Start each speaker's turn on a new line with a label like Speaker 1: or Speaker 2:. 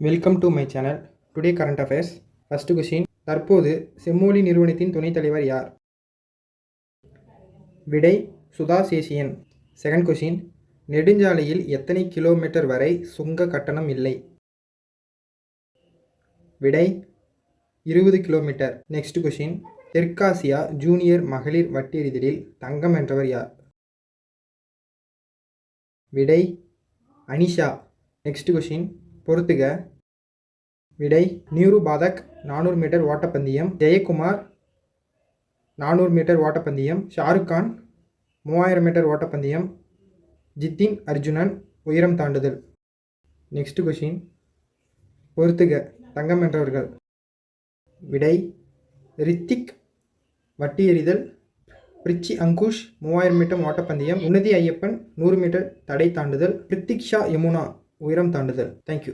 Speaker 1: Welcome to my channel. Today current affairs. First question, தற்போது செம்மொழி நிறுவனத்தின் துணைத் தலைவர் யார்? விடை, சுதா சேசியன். செகண்ட் கொஷின், நெடுஞ்சாலையில் எத்தனை கிலோமீட்டர் வரை சுங்க கட்டணம் இல்லை? விடை, 20 கிலோமீட்டர். நெக்ஸ்ட் கொஷின், தெற்காசியா ஜூனியர் மகளிர் வட்டெறிதலில் தங்கம் வென்றவர் யார்? விடை, அனிஷா. நெக்ஸ்ட் கொஷின், பொறுத்துக. விடை, நீரு பாதக் 400 மீட்டர் ஓட்டப்பந்தயம், ஜெயக்குமார் 400 மீட்டர் ஓட்டப்பந்தயம், ஷாருக் கான் 3000 மீட்டர் ஓட்டப்பந்தயம், ஜித்தின் அர்ஜுனன் உயரம் தாண்டுதல். நெக்ஸ்ட் கொஷின், பொறுத்துக. தங்கம் வென்றவர்கள். விடை, ரித்திக் வட்டி எறிதல், பிரிச்சி அங்குஷ் 3000 மீட்டர் ஓட்டப்பந்தயம், உன்னதி ஐயப்பன் 100 மீட்டர் தடை தாண்டுதல், பிரித்திக்ஷா யமுனா உயரம் தாண்டுதல். தேங்க்யூ.